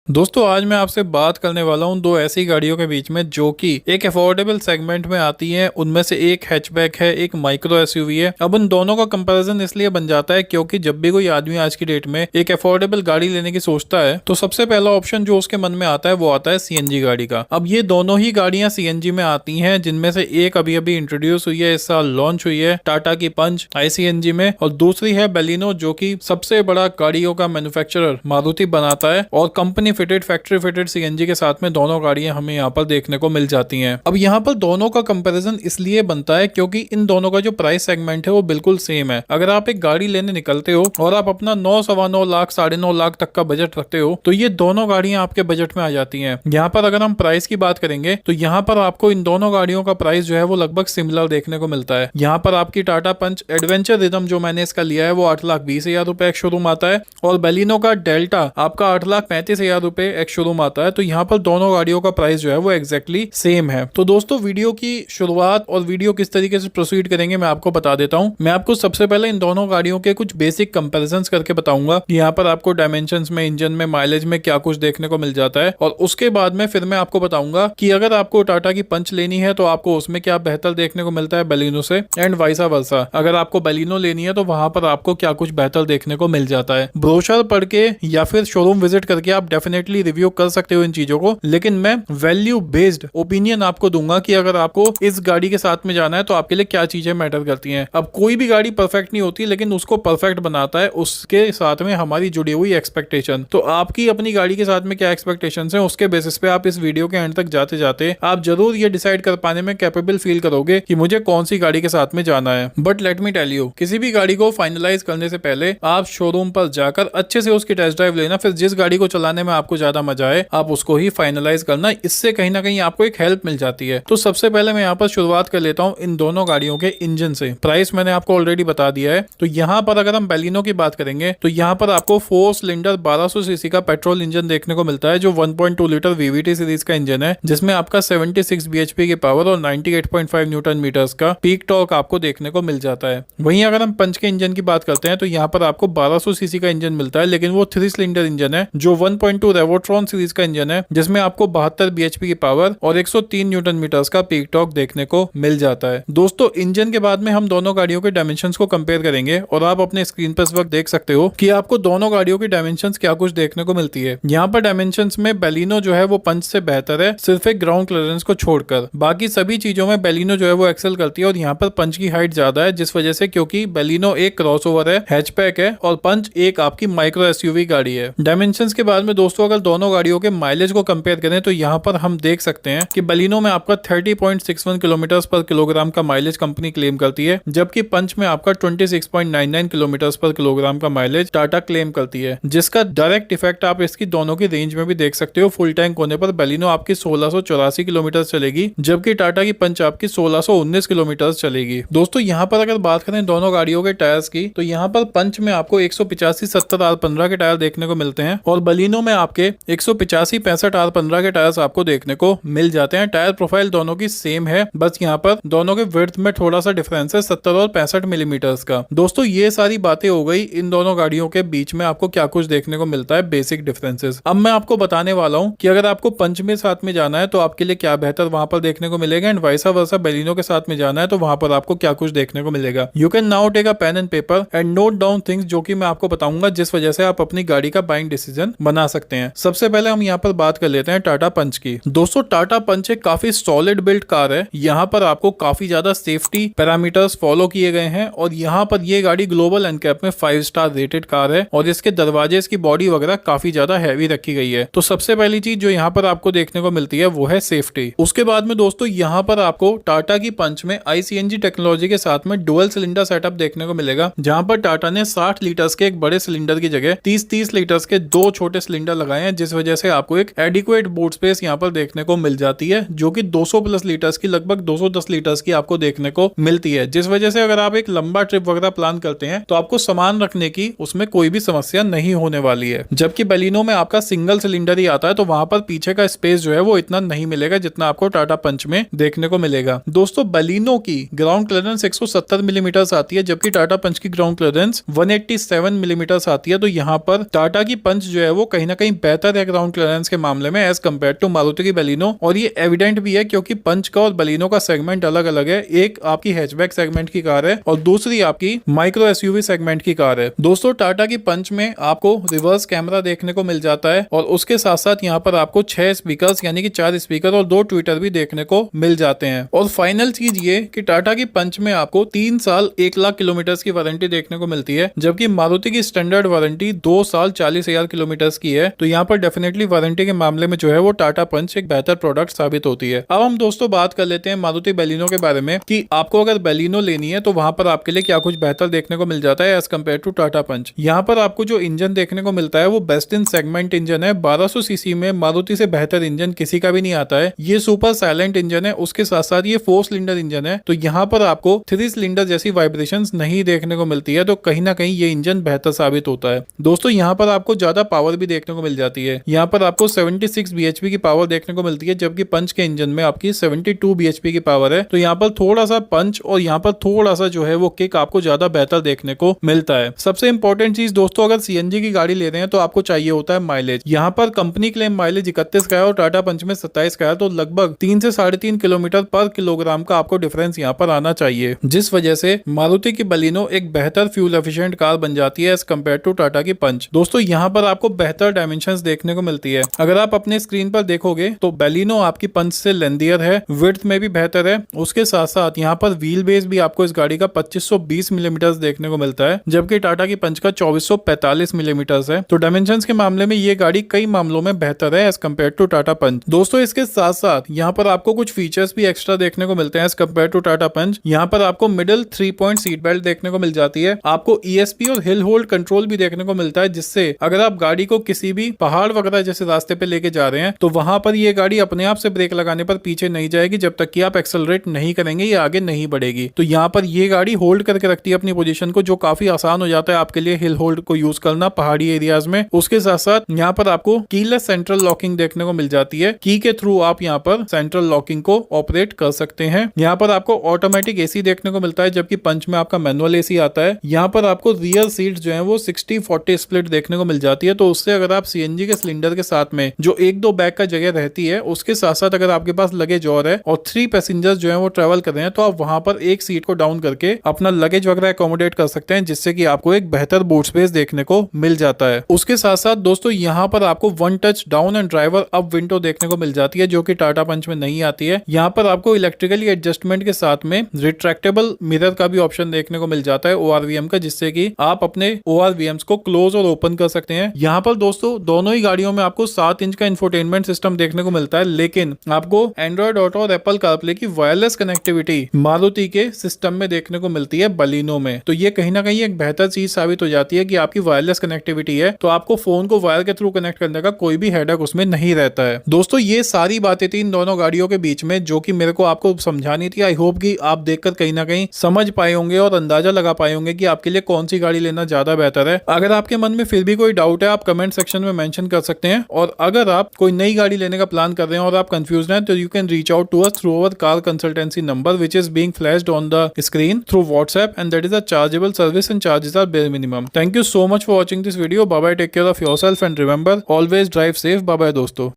दोस्तों आज मैं आपसे बात करने वाला हूं दो ऐसी गाड़ियों के बीच में जो कि एक अफोर्डेबल सेगमेंट में आती हैं। उनमें से एक हैचबैक है, एक माइक्रो एसयूवी है। अब उन दोनों का कंपैरिजन इसलिए बन जाता है क्योंकि जब भी कोई आदमी आज की डेट में एक अफोर्डेबल गाड़ी लेने की सोचता है तो सबसे पहला ऑप्शन जो उसके मन में आता है वो आता है सीएनजी गाड़ी का। अब ये दोनों ही गाड़ियां सीएनजी में आती हैं, जिनमें से एक अभी अभी इंट्रोड्यूस हुई है, इस साल लॉन्च हुई है, टाटा की पंच ICNG में, और दूसरी है बेलिनो जो कि सबसे बड़ा गाड़ियों का मैन्युफैक्चरर मारुति बनाता है और company fitted factory fitted CNG के साथ में दोनों गाड़ियां हमें यहाँ पर देखने को मिल जाती हैं। अब यहाँ पर दोनों का कंपैरिजन इसलिए बनता है क्योंकि इन दोनों का जो प्राइस सेगमेंट है वो बिल्कुल सेम है। अगर आप एक गाड़ी लेने निकलते हो और आप अपना 9 सवा 9 लाख 9.5 लाख तक का बजट रखते हो तो ये दोनों गाड़ियां आपके बजट में आ जाती हैं। यहाँ पर अगर हम प्राइस की बात करेंगे तो यहाँ पर आपको इन दोनों गाड़ियों का प्राइस जो है वो लगभग सिमिलर देखने को मिलता है। यहाँ पर आपकी टाटा पंच एडवेंचर रिदम जो मैंने इसका लिया है वो 8,20,000 रुपए एक शोरूम आता है और बेलिनो का डेल्टा आपका 8,35,000 रुपए एक शोरूम आता है। तो यहाँ पर दोनों गाड़ियों का प्राइस जो है वो एग्जैक्टली सेम है। तो दोस्तों वीडियो की शुरुआत और वीडियो किस तरीके से प्रोसीड करेंगे मैं आपको बता देता हूँ। मैं आपको सबसे पहले इन दोनों गाड़ियों के कुछ बेसिक कंपैरिजंस करके बताऊंगा कि यहाँ पर आपको डायमेंशंस में, इंजन में, माइलेज में क्या कुछ देखने को मिल जाता है, और उसके बाद में फिर मैं आपको बताऊंगा कि अगर आपको टाटा की पंच लेनी है तो आपको उसमें क्या बेहतर देखने को मिलता है बेलिनो से, एंड वाइसा वर्सा अगर आपको बेलिनो लेनी है तो वहां पर आपको क्या कुछ बेहतर देखने को मिल जाता है। ब्रोशर पढ़ के या फिर शोरूम विजिट करके आप डेफिनेटली रिव्यू कर सकते हो इन चीजों को, लेकिन मैं वैल्यू बेस्ड ओपिनियन आपको दूंगा कि अगर आपको इस गाड़ी के साथ में जाना है तो आपके लिए क्या चीजें मैटर करती हैं। अब कोई भी गाड़ी परफेक्ट नहीं होती, लेकिन उसको परफेक्ट बनाता है उसके साथ में हमारी जुड़ी हुई एक्सपेक्टेशन। तो आपकी अपनी गाड़ी के साथ में क्या एक्सपेक्टेशंस हैं उसके बेसिस पे आप इस वीडियो के एंड तक जाते जाते आप जरूर ये डिसाइड कर पाने में कैपेबल फील करोगे कि मुझे कौन सी गाड़ी के साथ में जाना है। But let me tell you, किसी भी गाड़ी को फाइनलाइज करने से पहले आप शोरूम पर जाकर अच्छे से उसकी टेस्ट ड्राइव लेना, फिर जिस गाड़ी को चलाने में आपको ज्यादा मजा आए आप उसको ही फाइनलाइज करना। इससे कहीं ना कहीं आपको एक हेल्प मिल जाती है। तो सबसे पहले मैं यहाँ पर शुरुआत कर लेता हूँ इन दोनों गाड़ियों के इंजन से। प्राइस मैंने आपको ऑलरेडी बता दिया है। तो यहाँ पर अगर हम बेलिनो की बात करेंगे तो यहाँ पर आपको 4 सिलेंडर 1200 सीसी का पेट्रोल इंजन देखने को मिलता है जो 1.2 लीटर VVT सीरीज का इंजन है, जिसमें आपका 76 bhp की पावर और 98.5 न्यूटन मीटर्स का पीक टॉर्क आपको देखने को मिल जाता है। वहीं अगर हम पंच के इंजन की बात करते हैं तो यहाँ पर आपको 1200 सीसी का इंजन मिलता है, लेकिन वो 3 सिलेंडर इंजन है जो 1.2 रेवोट्रॉन सीरीज का इंजन है, जिसमें आपको 72 bhp की पावर और 103 न्यूटन मीटर्स का पीक टॉर्क देखने को मिल जाता है। दोस्तों इंजन के बाद में हम दोनों गाड़ियों के डायमेंशंस को कंपेयर करेंगे और आप अपने स्क्रीन पर इस वक्त देख सकते हो कि आपको दोनों गाड़ियों की डायमेंशंस क्या कुछ देखने को मिलती है। यहाँ पर डायमेंशंस में बेलिनो जो है वो पंच से बेहतर है, सिर्फ एक ग्राउंड क्लियरेंस को छोड़कर। बाकी सभी चीजों में बेलिनो जो है वो एक्सेल करती है और यहाँ पर पंच की हाइट ज्यादा है, जिस वजह से क्योंकि बेलिनो एक क्रॉसओवर है, हैचबैक है, और पंच एक आपकी माइक्रो एसयूवी गाड़ी है। डायमेंशंस के बाद में दोस्तों अगर दोनों गाड़ियों के माइलेज को कंपेयर करें तो यहाँ पर हम देख सकते हैं कि बेलिनो में आपका 30.61 किलोमीटर पर किलोग्राम का माइलेज कंपनी क्लेम करती है, जबकि पंच में आपका 26.99 किलोमीटर पर किलोग्राम का माइलेज टाटा क्लेम करती है, जिसका डायरेक्ट इफेक्ट आप इसकी दोनों की रेंज में भी देख सकते हो। फुल टैंक होने पर बेलिनो आपकी 1684 किलोमीटर चलेगी, जबकि टाटा की पंच आपकी 1619 किलोमीटर चलेगी। दोस्तों यहाँ पर अगर बात करें दोनों गाड़ियों के टायर्स की तो यहाँ पर पंच में आपको 185 70 R15 के टायर देखने को मिलते हैं और बेलिनो में आपके 185 65 R15 के टायर्स आपको देखने को मिल जाते हैं। टायर प्रोफाइल दोनों की सेम है, बस यहाँ पर दोनों के विड्थ में थोड़ा सा डिफरेंस है 70 और 65 मिलीमीटर्स का। दोस्तों ये सारी बातें हो गई इन दोनों गाड़ियों के बीच में आपको क्या कुछ देखने को मिलता है, बेसिक डिफरेंसेस। अब मैं आपको बताने वाला हूँ कि अगर आपको पंच में साथ में जाना है तो आपके लिए क्या बेहतर वहां पर देखने को मिलेगा, एंड वाइसा वर्सा बेलिनो के साथ में जाना है तो वहां पर आपको क्या कुछ देखने को मिलेगा। You can now take a pen and paper and note down things जो कि मैं आपको बताऊंगा, जिस वजह से आप अपनी गाड़ी का बाइंग डिसीजन बना सकते हैं। सबसे पहले हम यहाँ पर बात कर लेते हैं टाटा पंच की। दोस्तों टाटा पंच एक काफी सॉलिड बिल्ड कार है। यहाँ पर आपको काफी ज्यादा सेफ्टी पैरामीटर्स फॉलो किए गए हैं और यहाँ पर ये गाड़ी ग्लोबल एनकैप में 5 स्टार रेटेड कार है और इसके दरवाजे, इसकी बॉडी वगैरह काफी ज्यादा हैवी रखी गई है। तो सबसे पहली चीज जो यहाँ पर आपको देखने को मिलती है वो है सेफ्टी। उसके बाद में दोस्तों यहाँ पर आपको टाटा की पंच में ICNG टेक्नोलॉजी के साथ में डुअल सिलेंडर सेटअप देखने को मिलेगा, जहाँ पर टाटा ने 60 लीटर्स के एक बड़े सिलेंडर की जगह 30 लीटर्स के 2 छोटे सिलेंडर लगाए हैं, जिस वजह से आपको एक एडिक्वेट बूट स्पेस यहाँ पर देखने को मिल जाती है, जो कि 200 प्लस लीटर्स की, लगभग 210 लीटर्स की आपको देखने को मिलती है, जिस वजह से अगर आप एक लंबा ट्रिप वगैरह प्लान करते हैं तो आपको सामान रखने की उसमें कोई भी समस्या नहीं होने वाली है। जबकि बेलिनो में आपका सिंगल सिलेंडर ही आता है तो वहां पर पीछे का स्पेस जो है वो इतना नहीं मिलेगा जितना आपको टाटा पंच में देखने को मिलेगा। दोस्तों बेलिनो की ग्राउंड क्लियरेंस 170 मिलीमीटर आती है, जबकि टाटा पंच की ग्राउंड क्लियरेंस 187 मिलीमीटर आती है। तो यहाँ पर टाटा की पंच जो है वो कहीं ना कहीं बेहतर है ग्राउंड क्लियरेंस के मामले में एज कम्पेयर टू मारुति की बलिनो, और ये एविडेंट भी है क्योंकि पंच का और बलिनो का सेगमेंट अलग अलग है। एक आपकी हैचबैक सेगमेंट की कार है और दूसरी आपकी माइक्रो एसयूवी सेगमेंट की कार है। दोस्तों टाटा की पंच में आपको रिवर्स कैमरा देखने को मिल जाता है और उसके साथ साथ यहाँ पर आपको 6 स्पीकर्स यानी कि 4 स्पीकर और 2 ट्विटर भी देखने को मिल जाते हैं। और फाइनल चीज ये कि टाटा की पंच में आपको 3 साल 1 लाख किलोमीटर की वारंटी देखने को मिलती है, जबकि मारुति की स्टैंडर्ड वारंटी 2 साल 40,000 किलोमीटर की है। तो यहाँ पर डेफिनेटली वारंटी के मामले में जो है वो टाटा पंच एक बेहतर प्रोडक्ट साबित होती है। अब हम दोस्तों बात कर लेते हैं मारुति बेलिनो के बारे में कि आपको अगर बेलिनो लेनी है तो वहां पर आपके लिए क्या कुछ बेहतर देखने को मिल जाता है एज कम्पेयर टू टाटा पंच। यहाँ पर आपको जो इंजन देखने को मिलता है वो बेस्ट इन सेगमेंट इंजन है। 1200 सीसी में मारुति से बेहतर इंजन किसी का भी नहीं आता है। ये सुपर साइलेंट इंजन है, उसके साथ साथ ये 4 सिलेंडर इंजन है, तो यहाँ पर आपको 3 सिलेंडर जैसी वाइब्रेशंस नहीं देखने को मिलती है, तो कहीं ना कहीं ये इंजन बेहतर साबित होता है। दोस्तों यहाँ पर आपको ज्यादा पावर भी देखने को मिल जाती है। यहाँ पर आपको 76 bhp की पावर देखने को मिलती है, जबकि पंच के इंजन में आपकी 72 bhp की पावर है। तो यहाँ पर थोड़ा सा पंच और यहाँ पर थोड़ा सा जो है वो किक आपको ज्यादा बेहतर देखने को मिलता है। सबसे इंपॉर्टेंट चीज दोस्तों, अगर सीएनजी की गाड़ी ले रहे हैं तो आपको चाहिए होता है माइलेज। यहाँ पर कंपनी क्लेम माइलेज 31 का है और टाटा पंच में 27 का है, तो लगभग 3 से 3.5 किलोमीटर पर किलोग्राम का आपको डिफरेंस यहाँ पर आना चाहिए, जिस वजह से मारुति की बलिनो एक बेहतर फ्यूल एफिशिएंट कार बन जाती है एज कम्पेयर टू टाटा की पंच। दोस्तों यहाँ पर आपको बेहतर डायमेंशंस देखने को मिलती है। अगर आप अपने स्क्रीन पर देखोगे तो बेलिनो आपकी पंच से लेंथियर है, विड्थ में भी बेहतर है। उसके साथ साथ यहाँ पर व्हील बेस भी आपको इस गाड़ी का 2520 मिलीमीटर देखने को मिलता है, जबकि टाटा की पंच का 2445 मिलीमीटर है। तो डायमेंशंस के मामले में ये गाड़ी कई मामलों में बेहतर है एज कम्पेयर टू टाटा पंच। दोस्तों इसके साथ साथ यहाँ पर आपको कुछ फीचर्स भी एक्स्ट्रा देखने को मिलते हैं एज कम्पेयर टू टाटा पंच। यहाँ पर आपको मिडिल 3 पॉइंट सीट बेल्ट देखने को मिल जाती है। आपको ESP और हिल होल्ड कंट्रोल भी देखने को मिलता है, जिससे अगर आप गाड़ी को किसी भी पहाड़ वगैरह जैसे रास्ते पे लेके जा रहे हैं तो वहां पर ये गाड़ी अपने आप से ब्रेक लगाने पर पीछे नहीं जाएगी जब तक कि आप एक्सेलरेट नहीं करेंगे या आगे नहीं बढ़ेगी। तो यहाँ पर ये गाड़ी होल्ड करके रखती है अपनी पोजीशन को, जो काफी आसान हो जाता है आपके लिए हिल होल्ड को यूज करना पहाड़ी एरियाज में। उसके साथ साथ यहाँ पर आपको कीलेस सेंट्रल लॉकिंग देखने को मिल जाती है। की के थ्रू आप यहाँ पर सेंट्रल लॉकिंग को ऑपरेट कर सकते हैं। यहाँ पर आपको ऑटोमेटिक एसी देखने को मिलता है, जबकि पंच में आपका मैनुअल एसी आता है। यहाँ पर आपको रियर सीट जो है वो 60-40 स्प्लिट देखने को मिल जाती है, तो उससे अगर आप सीएनजी के सिलेंडर के साथ में जो 1-2 बैग का जगह रहती है, उसके साथ साथ अगर आपके पास लगेज और है और 3 पैसेंजर्स जो है वो ट्रेवल कर रहे हैं, तो आप वहां पर एक सीट को डाउन करके अपना लगेज वगैरह अकोमोडेट कर सकते हैं, जिससे कि आपको एक बेहतर बूट स्पेस देखने को मिल जाता है। उसके साथ साथ दोस्तों यहाँ पर आपको 1 touch down and driver up window देखने को मिल जाती है, जो कि टाटा पंच में नहीं आती है। यहाँ पर आपको इलेक्ट्रिकली एडजस्टमेंट के साथ में रिट्रैक्टेबल मिरर का भी ऑप्शन देखने को मिल जाता है ORVM का, जिससे कि आप अपने ORVMs को क्लोज और ओपन कर सकते हैं। यहाँ पर दोस्तों दोनों ही गाड़ियों में आपको 7 इंच का इंफोटेनमेंट सिस्टम देखने को मिलता है, लेकिन आपको एंड्रॉइड ऑटो और एप्पल कारप्ले की वायरलेस कनेक्टिविटी मारुति के सिस्टम में देखने को मिलती है बलिनो में। तो ये कहीं ना कहीं एक बेहतर चीज साबित हो जाती है कि आपकी वायरलेस कनेक्टिविटी है, तो आपको फोन को वायर के थ्रू कनेक्ट करने का कोई भी हेडेक उसमें नहीं रहता है। दोस्तों ये सारी बातें थी इन दोनों गाड़ियों के बीच में, जो कि मेरे को आपको समझानी थी। आई होप कि आप देखकर कहीं ना कहीं समझ पाए होंगे और अंदाजा लगा पाए होंगे कि आपके लिए कौन सी गाड़ी लेना ज्यादा बेहतर है। अगर आपके मन में फिर भी कोई डाउट है, आप कमेंट सेक्शन में मेंशन कर सकते हैं। और अगर आप कोई नई गाड़ी लेने का प्लान कर रहे हैं और आप कंफ्यूज हैं, तो you can reach out to us through our car consultancy number which is being flashed on the screen through WhatsApp, and that is a chargeable service and charges are bare minimum. Thank you so much for watching this video. Bye bye, take care of yourself and remember, always drive safe. Bye bye दोस्तों।